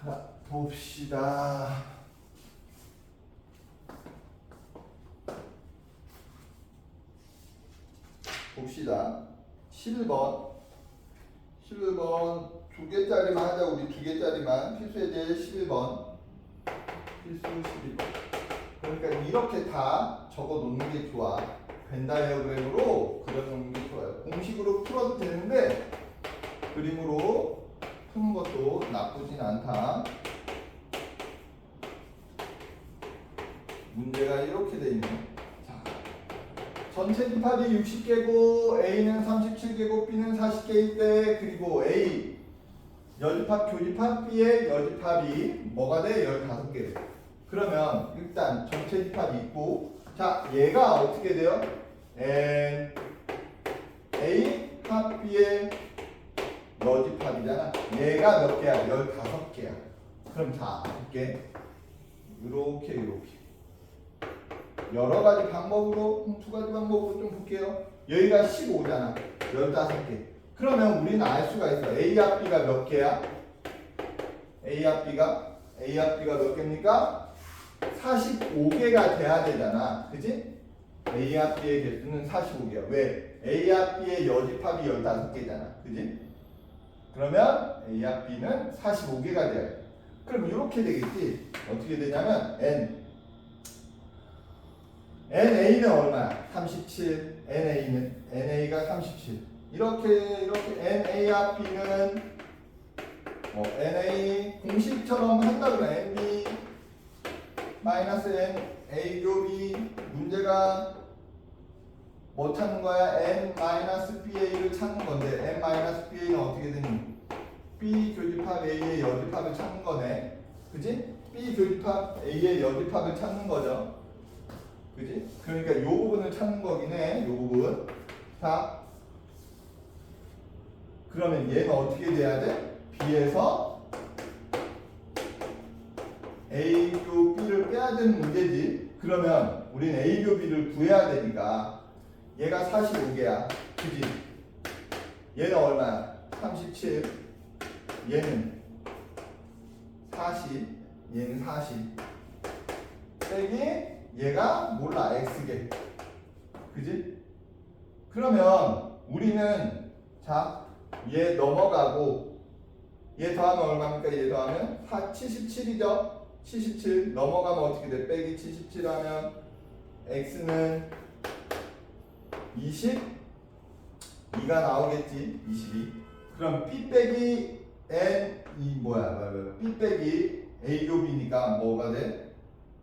자, 봅시다. 봅시다. 11번. 11번 두 개짜리만 하자. 우리 두 개짜리만. 필수예제 11번. 필수 11번. 그러니까 이렇게 다 적어 놓는 게 좋아. 벤 다이어그램으로 그려놓는 게 좋아요. 공식으로 풀어도 되는데 그림으로 푸는 것도 나쁘진 않다. 문제가 이렇게 돼 있네. 자, 전체 집합이 60개고 A는 37개고 B는 40개일 때, 그리고 A 여집합, 교집합, B의 여집합이 뭐가 돼? 15개. 그러면 일단 전체 집합이 있고, 자, 얘가 어떻게 돼요? N A 합 B의 여집합이잖아. 얘가 몇 개야? 15개야. 그럼 자, 볼게. 이렇게 여러 가지 방법으로, 두 가지 방법으로 좀 볼게요. 여기가 15잖아. 15개. 그러면 우리는 알 수가 있어. A 합 B가 몇 개야? A 합 B가 몇 개입니까? 45개가 돼야 되잖아. 그지? A 합 B의 개수는 45개야. 왜? A 합 B의 여집합이 15개잖아. 그지? 그러면 A 합 B는 45개가 돼야 돼. 그럼 이렇게 되겠지. 어떻게 되냐면 NA는 얼마야? 37. NA가 37. 이렇게 NA 합 B는 NA 공식처럼 한다 그러면 NB 마이너스 NA 교비. 문제가 뭐 찾는 거야? N 마이너스 BA를 찾는 건데, N 마이너스 BA는 어떻게 되니? B 교집합 A의 여집합을 찾는 거네. 그지? B 교집합 A의 여집합을 찾는 거죠. 그지? 그러니까 요 부분을 찾는 거긴 해. 요 부분. 자, 그러면 얘는 어떻게 돼야 돼? B에서 A교 B를 빼야 되는 문제지. 그러면 우리는 A교 B를 구해야 되니까 얘가 45개야. 그지? 얘는 얼마야? 37. 얘는 40. 얘는 40. 빼기 얘가 몰라. X개. 그지? 그러면 우리는 자, 얘 넘어가고 얘 더하면 얼마입니까? 얘 더하면 77이죠? 77 넘어가면 어떻게 돼? 빼기 77 하면 X는 22가 나오겠지. 22. 그럼 B 빼기 N B 빼기 A 교비니까 뭐가 돼?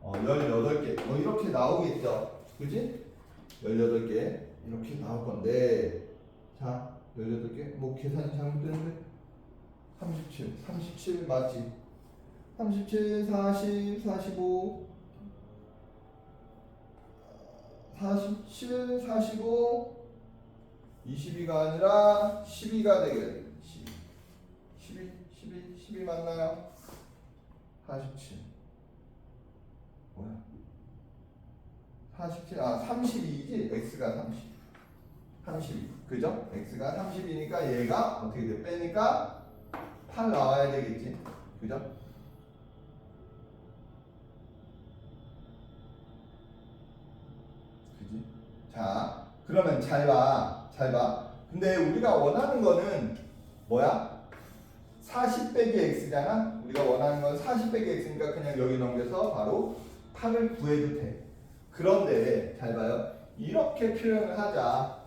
18개. 이렇게 나오겠죠. 그지? 18개. 이렇게 나올 건데. 자, 18개. 뭐 계산이 잘못됐는데? 37 맞지? 37, 40, 45, 47, 45, 22가 아니라 12가 되겠네. 12 맞나요? 47. 뭐야? 47, 32이지? X가 32. 그죠? X가 30이니까 얘가 어떻게 돼? 빼니까 8 나와야 되겠지? 그죠? 그지? 자, 그러면 잘 봐. 근데 우리가 원하는 거는 뭐야? 40 빼기 X잖아? 우리가 원하는 건 40 빼기 X니까 그냥 여기 넘겨서 바로 8을 구해도 돼. 그런데 잘 봐요. 이렇게 표현을 하자.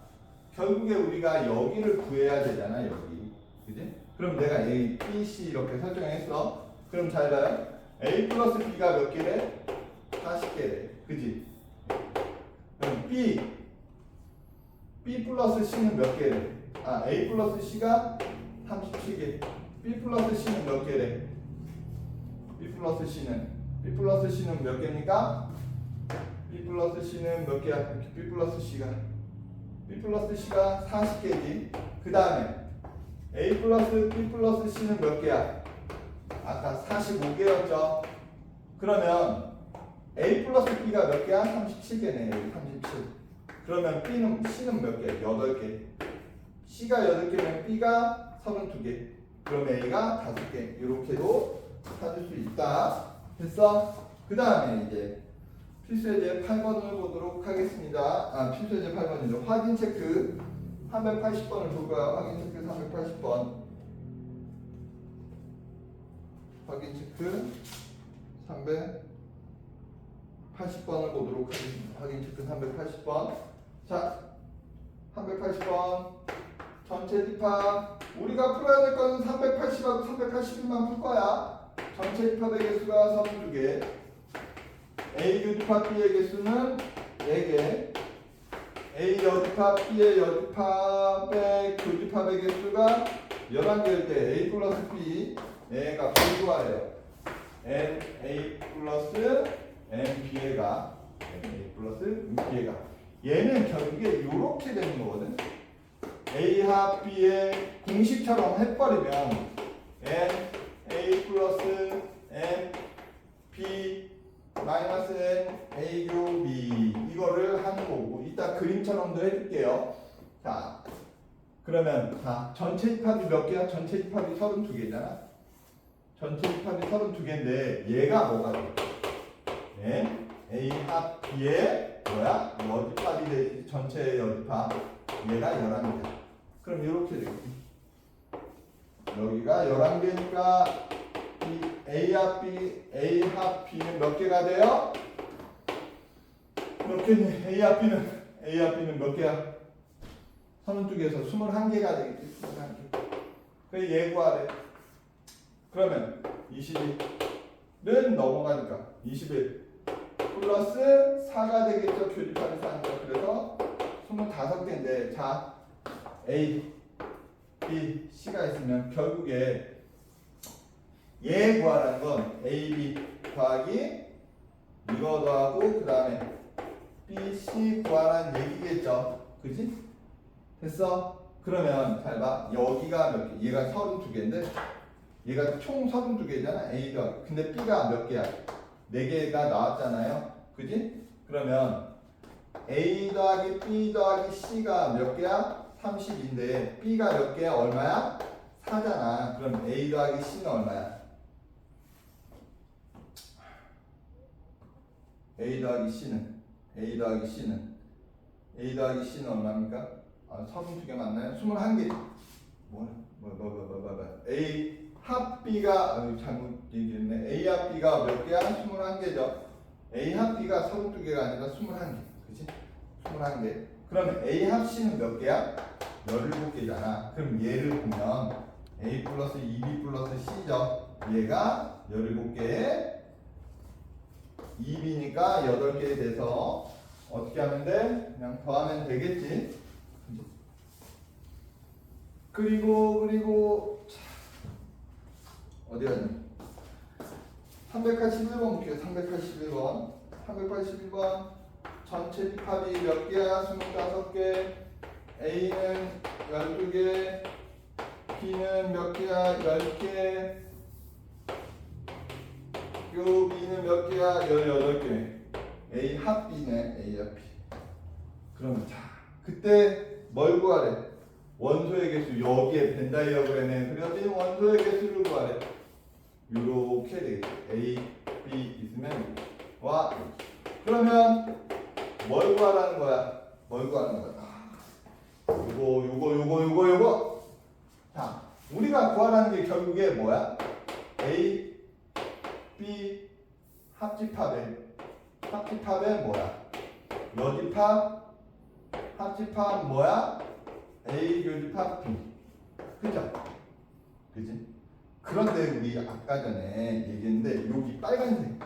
결국에 우리가 여기를 구해야 되잖아. 여기. 그지? 그럼 내가 A, B, C 이렇게 설정했어. 그럼 잘 봐요. A 플러스 B가 몇 개래? 40개래. 그지? 그럼 B 플러스 C는 몇 개래? A 플러스 C가 37개. B 플러스 C는 몇 개래? B 플러스 C는 몇 개입니까? B 플러스 C는 몇 개야? B 플러스 C가 40개지. 그 다음에 A 플러스 B 플러스 C는 몇 개야? 아까 45개였죠. 그러면 A 플러스 B가 몇 개야? 37개네. 여기 37. 그러면 C는 몇 개? 8개. C가 8개면 B가 32개. 그럼 A가 5개. 이렇게도 찾을 수 있다. 됐어? 그 다음에 이제 필수예제 8번을 보도록 하겠습니다. 필수예제 8번이죠. 확인 체크 380번을 볼 거야. 확인 체크 380번. 확인 체크 380번을 보도록 하겠습니다. 확인 체크 380번. 자, 380번. 전체 집합. 우리가 풀어야 될 거는 380하고 381만 풀 거야. 전체 집합의 개수가 32개. A 교집합 B의 개수는 4개. A 여집합 B의 여집합의 교집합의 개수가 11개일 때 A 플러스 B 의 값을 구하래요. N A 플러스 N B의 값. N A 플러스 B의 값. 얘는 결국에 이렇게 되는 거거든. A 합 B의 공식처럼 해버리면 N A 플러스 N B 마이너스 N A 교 B 이거를 하는 거고, 이따 그림처럼도 해줄게요. 자, 그러면 자 전체 집합이 몇 개야? 전체 집합이 32개잖아. 전체 집합이 32개인데 얘가 뭐가 돼? N A 합 B의 뭐야? 여집합이 되지. 전체 여집합 얘가 11개. 그럼 이렇게 되겠지. 여기가 11개니까 이 A 합 B는 몇 개가 돼요? 몇 개니? A 합 B는 몇 개야? 32개에서 21개가 되겠지. 21개. 그래서 얘 구하래. 그러면 21은 넘어가니까 21 플러스 4가 되겠죠. 교집합이 4니까. 그래서 25개인데 자 A, B, C가 있으면 결국에 얘 구하라는 건 A, B 더하기 이거 더하고 그 다음에 B, C 구하라는 얘기겠죠. 그지? 됐어? 그러면 잘 봐. 여기가 몇 개? 얘가 32개인데 얘가 총 32개잖아. A가. 근데 B가 몇 개야? 4개가 나왔잖아요. 그지? 그러면 A 더하기 B 더하기 C가 몇 개야? 30인데 B가 몇 개야? 얼마야? 4잖아. 그럼 A 더하기 C는 얼마야? A 더하기 C는 얼마입니까? 32개 맞나요? 21개. A 합 B가 잘못 얘기했네. A 합 B가 몇 개야? 21개죠. A 합 B가 32개가 아니라 21개. 그치? 21개. 그러면 A 합 C는 몇 개야? 17개잖아. 그럼 얘를 보면 A 플러스 2B 플러스 C죠. 얘가 17개에 2B니까 8개 돼서 어떻게 하면 돼? 그냥 더하면 되겠지. 그리고 어디 갔니? 381번 볼게요. 381번 전체 집합이 몇 개야? 25개. A는 12개. B는 몇 개야? 10개. 요 B는 몇 개야? 18개. A 합 B네. A 합 B. 그러면 자, 그때 뭘 구하래? 원소의 개수. 여기에 벤 다이어그램에 그려진 원소의 개수를 구하래. 요렇게 되겠지. A, B 있으면 와. 그러면 뭘 구하라는 거야? 요거. 자, 우리가 구하라는 게 결국에 뭐야? A, B 합집합에 뭐야? 여집합 합집합 뭐야? A 교집합 B. 그죠? 그지? 그런데 우리 아까 전에 얘기했는데 여기 빨간색은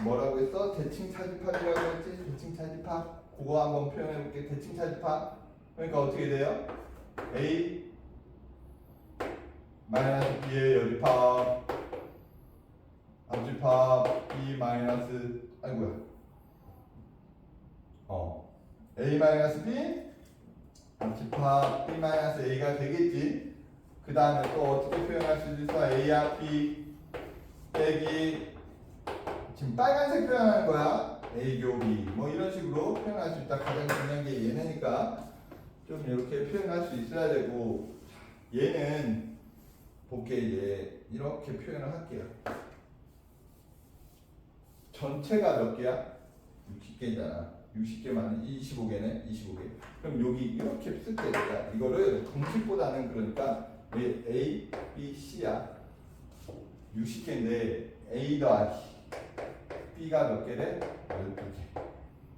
뭐라고 했어? 대칭차집합이라고 했지? 대칭차집합. 그거 한번 표현해 볼게. 대칭차집합. 그러니까 어떻게 돼요? A 마이너스 B의 여집합 합집합 B 마이너스 A 마이너스 B 합집합 B 마이너스 A가 되겠지. 그 다음에 또 어떻게 표현할 수 있어? A 합 B 빼기 지금 빨간색 표현하는 거야. A 교 B 뭐 이런 식으로 표현할 수 있다. 가장 중요한 게 얘네니까 좀 이렇게 표현할 수 있어야 되고, 얘는 볼게. 이렇게 표현을 할게요. 전체가 몇 개야? 60개잖아. 60개만 25개네. 25개. 그럼 여기 이렇게 쓸 때 이거를 공식보다는 그러니까 A, B, C야. 60개인데 A 더하기 B가 몇 개래? 12개.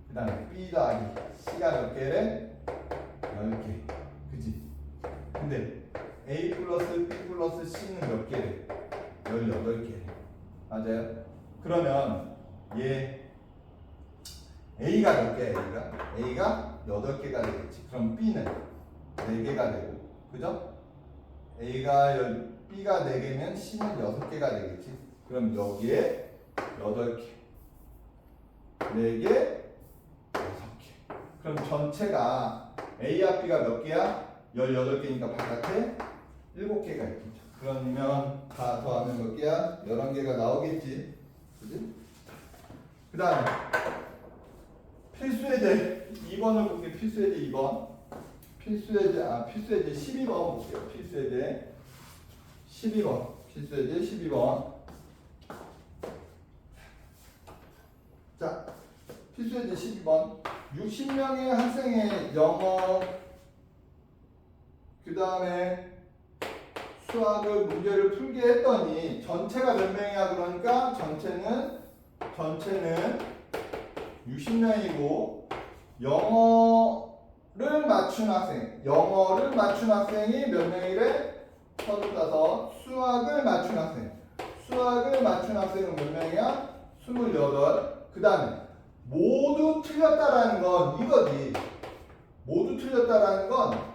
그 다음에 B 더하기 C가 몇 개래? 10개. 그치? 근데 A 플러스 B 플러스 C는 몇 개래? 18개. 맞아요? 그러면 얘 A가 몇 개야? A가 8개가 되겠지. 그럼 B는 4개가 되고, 그죠? B가 4개면 C는 6개가 되겠지. 그럼 여기에 8개, 4개, 6개. 그럼 전체가 A와 B가 몇 개야? 18개니까 바깥에 7개가 있겠죠. 그러면 다 더하면 몇 개야? 11개가 나오겠지. 그지? 그 다음에 필수예제 2번을 볼게요. 필수예제 2번. 필수예제 12번 볼게요. 필수예제 12번. 필수예제 12번. 자, 필수예제 12번. 60명의 학생의 영어 그 다음에 수학을 문제를 풀게 했더니 전체가 몇 명이야? 그러니까 전체는 60명이고 영어를 맞춘 학생이 몇 명이래? 35. 수학을 맞춘 학생은 몇 명이야? 28. 그 다음에 모두 틀렸다라는 건 이거지. 모두 틀렸다라는 건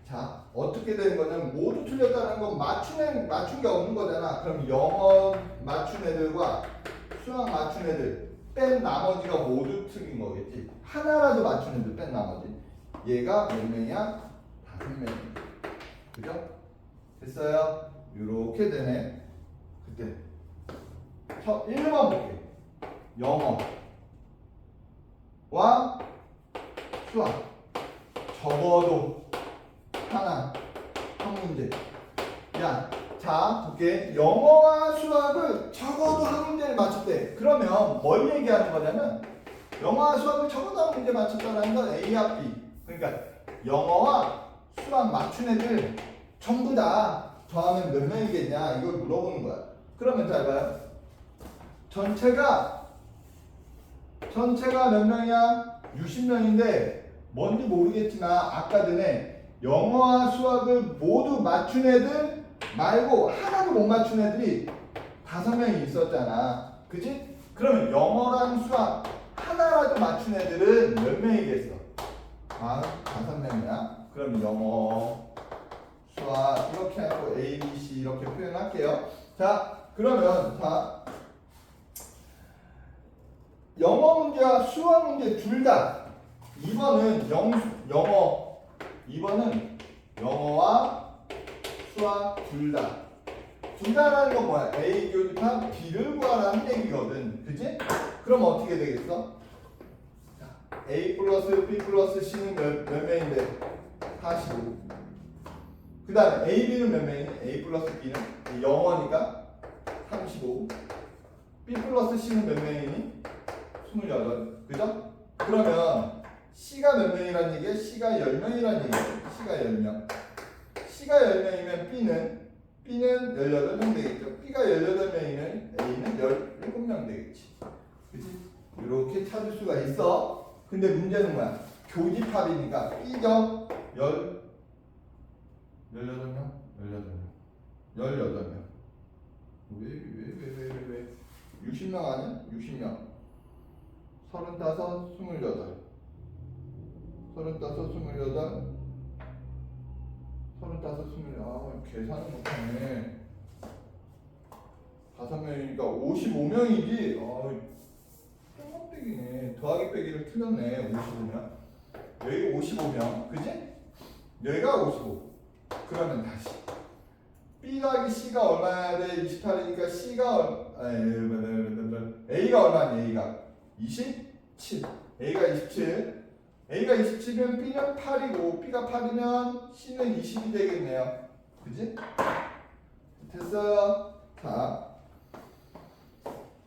자, 어떻게 되는 거냐면 모두 틀렸다는 건 맞춘 게 없는 거잖아. 그럼 영어 맞춘 애들과 수학 맞춘 애들 뺀 나머지가 모두 틀린 거겠지. 하나라도 맞춘 애들 뺀 나머지. 얘가 몇 명이야? 5명이야. 그죠? 됐어요? 요렇게 되네. 그때 1번 볼게. 영어와 수학 적어도 한 문제. 자, 볼게. 영어와 수학을 적어도 한 문제를 맞췄대. 그러면 뭘 얘기하는 거냐면 영어와 수학을 적어도 한 문제 맞췄다는 건 A와 B. 그러니까 영어와 수학 맞춘 애들 전부 다 더하면 몇 명이겠냐 이걸 물어보는 거야. 그러면 잘 봐요. 전체가 몇 명이야? 60명인데 뭔지 모르겠지만 아까 전에 영어와 수학을 모두 맞춘 애들 말고 하나도 못 맞춘 애들이 5명이 있었잖아. 그지? 그러면 영어랑 수학 하나라도 맞춘 애들은 몇 명이겠어? 5명이야. 그럼 영어, 수학 이렇게 하고 A, B, C 이렇게 표현할게요. 자, 그러면 자 영어 문제와 수학 문제 둘 다 2번은 영어 2번은 영어와 수학 둘 다라는 건 뭐야? A 교집합 B를 구하라는 얘기거든. 그치? 그럼 어떻게 되겠어? A 플러스 B 플러스 C는 몇 명인데? 45. 그 다음에 A, B는 몇 명이니? A 플러스 B는 영어니까 35. B 플러스 C는 몇 명이니? 28. 그죠? 그러면 C가 몇 명이란 얘기야? C가 10명이란 얘기야. C가 10명. C가 10명이면 B는 18명 되겠죠. B가 18명이면 A는 17명 되겠지. 그치? 이렇게 찾을 수가 있어. 근데 문제는 뭐야? 교집합이니까 B죠? 18명? 18명. 왜? 60명 아니야? 60명. 35, 28. 28. 계산을 못하네. 5명이니까 55명이지. 땡땡이네. 더하기 빼기를 틀렸네. 55명. 여기가 55명. 그지? 여기가 55. 그러면 다시. B 더하기 C가 얼마야 돼? 28이니까 A가 얼마니? A가 27. A가 27. A가 27이면 B는 8이고 B가 8이면 C는 20이 되겠네요. 그지? 됐어요? 자,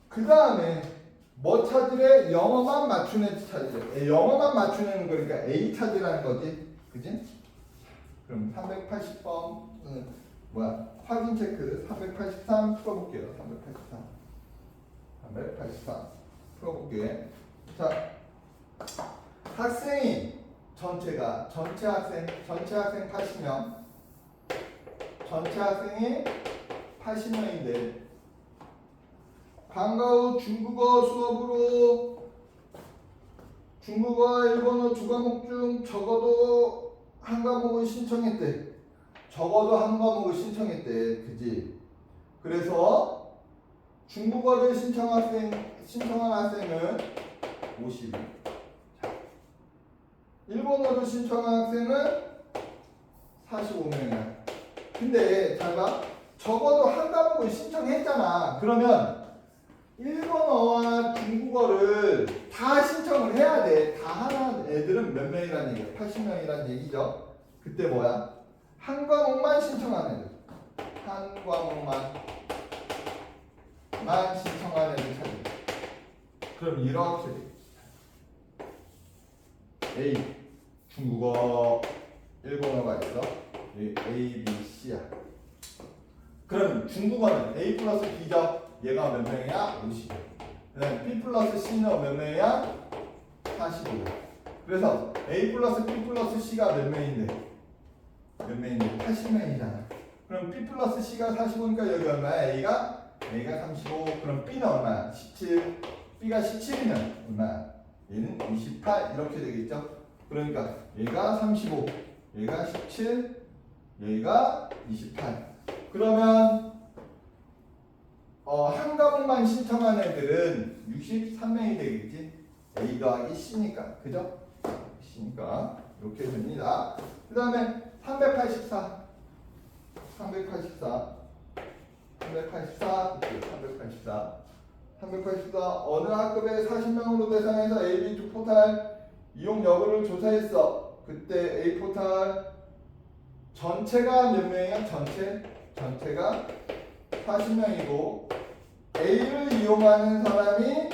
그 다음에 뭐 찾으래? 영어만 맞추는 애 찾으래. 영어만 맞추는 거니까 A 찾으라는 거지. 그지? 그럼 380번 확인 체크 383 풀어볼게요. 383 풀어볼게. 자, 학생이 전체 학생 80명, 전체 학생이 80명인데 방과 후 중국어 수업으로 중국어, 일본어 두 과목 중 적어도 한 과목을 신청했대. 적어도 한 과목을 신청했대. 그지? 그래서 중국어를 신청한 학생은 50명. 일본어를 신청한 학생은 45명이야. 근데 잘 봐. 적어도 한 과목을 신청했잖아. 그러면 일본어와 중국어를 다 신청을 해야 돼. 다 하는 애들은 몇 명이라는 얘기야? 80명이라는 얘기죠. 그때 뭐야? 한 과목만 신청한 애들. 한 과목만 신청한 애들 찾는. 그럼 이렇게 돼. A 중국어, 일본어가 있어. A, B, C야. 그럼 중국어는 A 플러스 B죠. 얘가 몇 명이야? 50. 그다음에 B 플러스 C는 몇 명이야? 45. 그래서 A 플러스 B 플러스 C가 몇 명인데? 80명이잖아. 그럼 B 플러스 C가 45니까 여기 얼마야? A가 35. 그럼 B는 얼마야? 17. B가 17이면 얼마야? 얘는 28 이렇게 되겠죠? 그러니까 얘가 35, 얘가 17, 얘가 28. 그러면 한 과목만 신청한 애들은 63명이 되겠지? A 더하기 C니까. 그죠? C니까 이렇게 됩니다. 그 다음에 384 어느 학급에 40명으로 대상해서 AB2 포탈 이용 여부를 조사했어. 그때 A 포탈 전체가 몇 명이야? 전체가 40명이고 A를 이용하는 사람이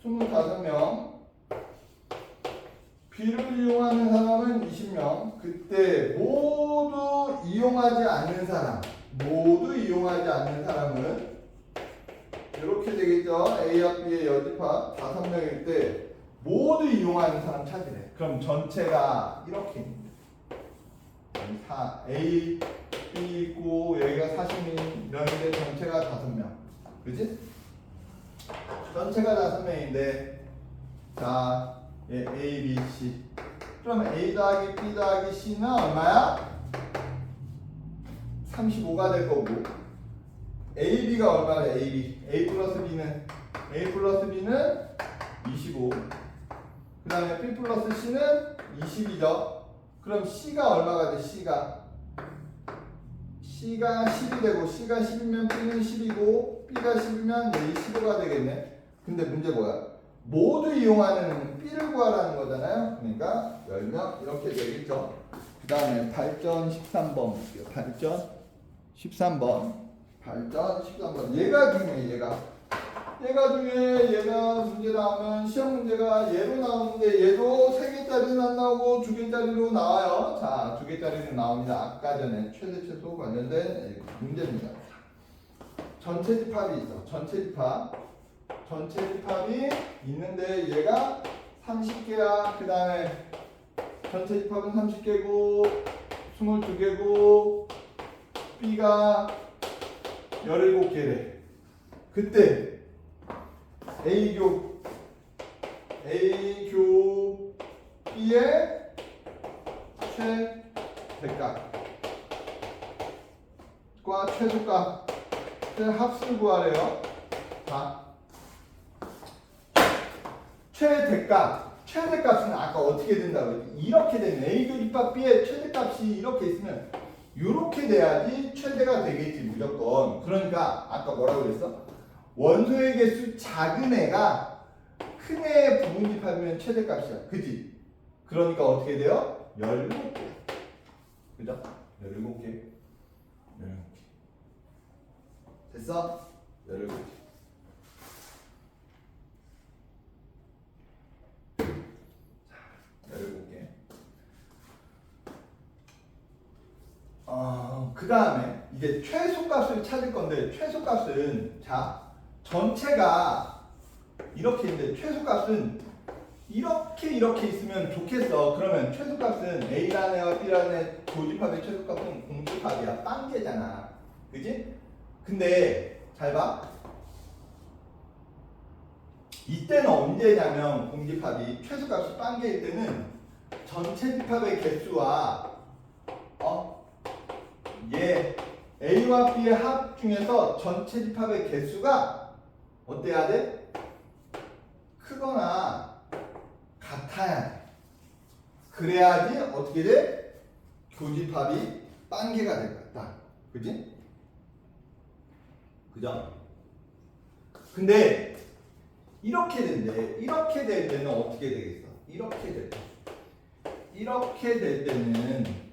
25명, B를 이용하는 사람은 20명. 그때 모두 이용하지 않는 사람은 이렇게 되겠죠. A와 B의 여집합 5명일 때 모두 이용하는 사람 찾으래. 그럼 전체가 이렇게 A, B 있고 여기가 40명인데 전체가 5명. 그지? 전체가 5명인데 자 A, B, C. 그러면 A 더하기 B 더하기 C는 얼마야? 35가 될 거고 A, B가 얼마래? A 플러스 B는 25. 그 다음에 B 플러스 C는 20이죠. 그럼 C가 얼마가 돼? C가 10이 되고 C가 10이면 B는 10이고 B가 10이면 A 15가 되겠네. 근데 문제 뭐야? 모두 이용하는 B를 구하라는 거잖아요. 그러니까 10명 이렇게 되겠죠. 그 다음에 발전 13번 발전 13번 얘가 중요해. 얘가 문제 나오면 시험 문제가 얘로 나오는데 얘도 3개짜리는 안 나오고 2개짜리로 나와요. 자, 2개짜리는 나옵니다. 아까 전에 최대 최소 관련된 문제입니다. 전체 집합이 있어. 전체 집합이 있는데 얘가 30개야. 그 다음에 전체 집합은 30개고 22개고 B가 17개래. 그때 A교 B의 최대값과 최소값의 합수를 구하래요. 자, 최대값은 아까 어떻게 된다고 했지? 이렇게 되는 A교 집합 B의 최대값이 이렇게 있으면 이렇게 돼야지 최대가 되겠지 무조건. 그러니까 아까 뭐라고 그랬어? 원소의 개수 작은 애가 큰 애의 부분집합이면 최대값이야. 그지? 그러니까 어떻게 돼요? 17개. 그죠? 17개. 됐어? 17개. 자, 17개. 그 다음에 이제 최소값을 찾을 건데, 최소값은, 자, 전체가 이렇게 있는데, 최소값은 이렇게 있으면 좋겠어. 그러면 최소값은 A라는 애와 B라는 애 조집합의 최소값은 공집합이야. 빵개잖아. 그지? 근데, 잘 봐. 이때는 언제냐면, 공집합이 최소값이 빵개일 때는 전체 집합의 개수와, 얘 A와 B의 합 중에서 전체 집합의 개수가 어때야 돼? 크거나 같아야 돼. 그래야지 어떻게 돼? 교집합이 빵개가 될 것 같다. 그지? 그죠? 근데 이렇게 될 때는 어떻게 되겠어? 이렇게 될 때는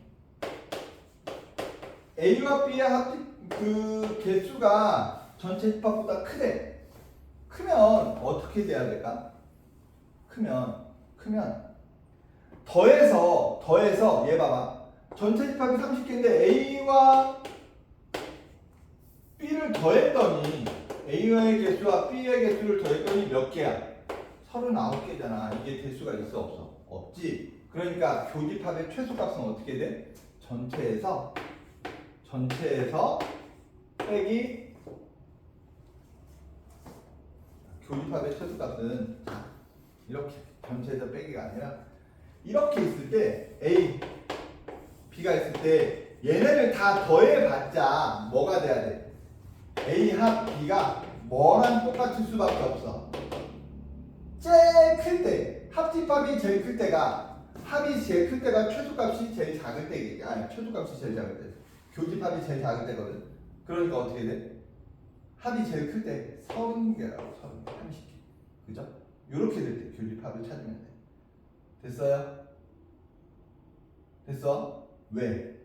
A와 B의 합집 그 개수가 전체 집합보다 크대. 크면 어떻게 돼야 될까? 크면 더해서 얘 봐봐. 전체 집합이 30개인데 A와 B를 더했더니 A의 개수와 B의 개수를 더했더니 몇 개야? 39개잖아. 이게 개수가 있어 없어? 없지. 그러니까 교집합의 최소값은 어떻게 돼? 전체에서 빼기 교집합의 최소값은 이렇게 전체에서 빼기가 아니라 이렇게 있을 때 A, B가 있을 때 얘네를 다 더해봤자 뭐가 돼야 돼? A 합 B가 뭐랑 똑같을 수밖에 없어. 제일 클 때, 합집합이 제일 클 때가 합이 제일 클 때가 최소값이 제일 작을 때, 최소값이 제일 작을 때, 교집합이 제일 작을 때거든. 그러니까 어떻게 돼? 합이 제일 클 때 30개라고 30개. 그죠? 요렇게 될 때 교집합을 찾으면 돼. 됐어요? 됐어? 왜?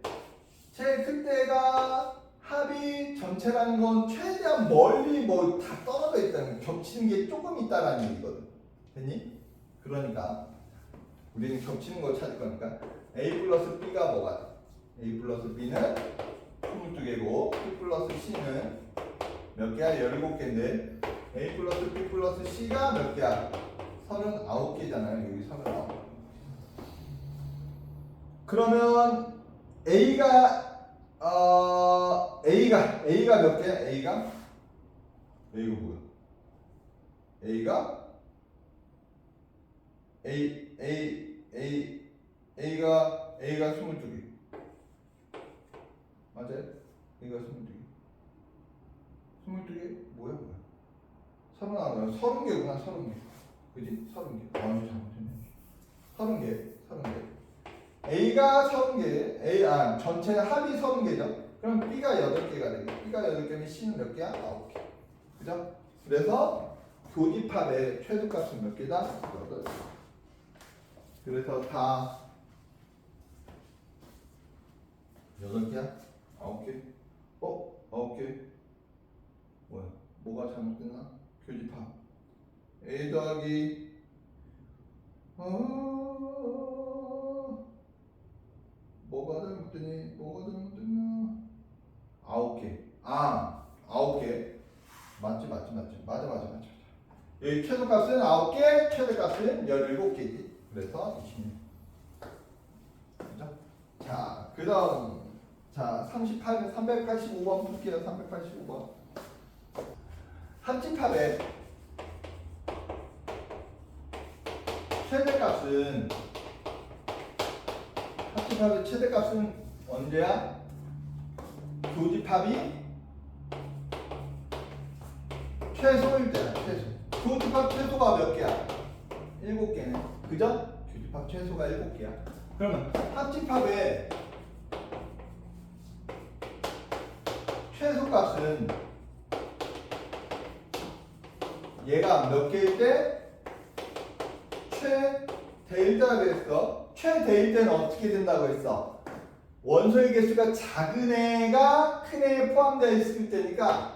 제일 클 때가 합이 전체라는 건 최대한 멀리 뭐 다 떨어져 있다는 거, 겹치는 게 조금 있다라는 얘기거든. 됐니? 그러니까 우리는 겹치는 걸 찾을 거니까 A 플러스 B가 뭐가 돼? A 플러스 B는 22개고 B 플러스 C는 몇 개야? 17개인데 A 플러스 B 플러스 C가 몇 개야? 39개잖아요. 여기 39. 그러면 A가 몇 개야? A가 뭐야? A가 A가 22개. 맞아요? A가 22개. 22개? 뭐야? 30개구나. 30개. 그지? 30개. 아니 잘못했네. 30개. A가 30개. 전체 합이 30개죠. 그럼 B가 8개가 되겠죠. B가 8개면 C는 몇 개야? 9개. 그죠? 그래서 교집합의 최소값은 몇 개다? 8개. 그래서 다 8개야? 9개? 9개? 뭐야? 뭐가 잘못됐나? 교집합 A 더하기 뭐가 잘못됐나? 9개. 9개. 맞지. 맞아. 여기 최소값은 9개, 최대값은 17개지. 그래서 26. 그죠? 자, 그 다음. 자, 38은 385번 볼게요. 385번. 합집합의 최대값은 언제야? 교집합이 최소일 때야. 교집합 최소가 몇 개야? 7개네. 그죠? 교집합 최소가 7개야. 그러면 합집합의 최소값은 얘가 몇 개일 때? 최대일 때가 되겠어. 최대일 때는 어떻게 된다고 했어? 원소의 개수가 작은 애가 큰 애에 포함되어 있을 때니까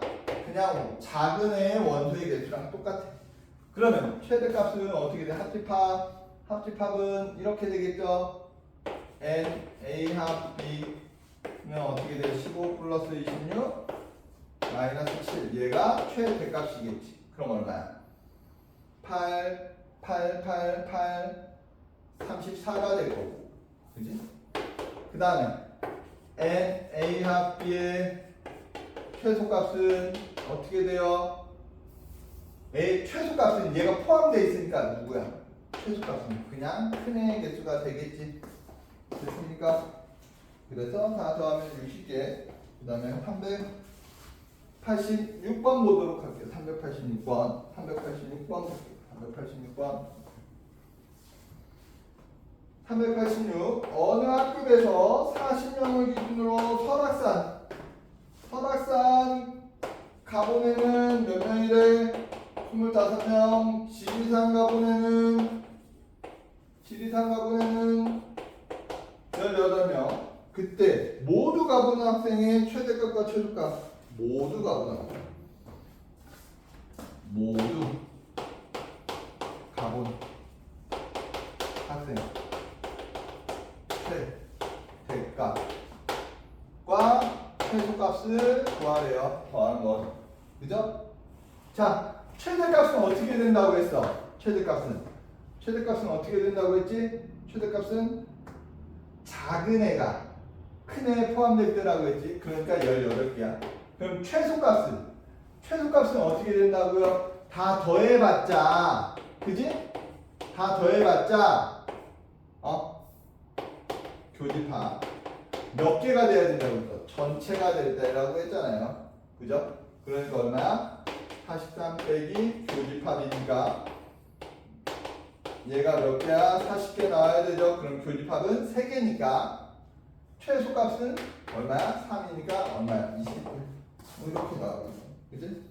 그냥 작은 애의 원소의 개수랑 똑같아. 그러면 최대값은 어떻게 돼? 합집합은 이렇게 되겠죠? n a 합 b면 어떻게 돼? 15 플러스 26 마이너스 7. 얘가 최대값이겠지. 그럼 얼마야? 8 34가 될 거고. 그지? 그 다음에 n a 합 b의 최소값은 어떻게 돼요? A 최소값은 얘가 포함되어 있으니까 누구야? 최소값은 그냥 큰 애의 개수가 되겠지. 됐습니까? 그래서 다 더하면 60개. 그 다음에 386번 보도록 할게요. 386번. 386. 어느 학급에서 40명을 기준으로 설악산 가본에는 몇 명이래? 25명. 지리산 가본에는 18명. 그때 모두 가본 학생의 최대값과 최소값 모두 가본 학생 최대값과 최소값을 구하래요. 더하는 거. 그죠? 자, 최대값은 어떻게 된다고 했어? 최대값은 어떻게 된다고 했지? 최대값은 작은 애가 큰 애에 포함될 때라고 했지. 그러니까 18개야. 그럼 최소값은 어떻게 된다고요? 다 더해봤자, 그지? 다 더해봤자 교집합 몇 개가 돼야 된다고 했어? 전체가 될 때라고 했잖아요. 그죠? 그러니까 얼마야? 43 빼기 교집합이니까 얘가 몇 개야? 40개 나와야 되죠? 그럼 교집합은 3개니까 최소값은 얼마야? 3이니까 얼마야? 20. 이렇게 나와요. 그치?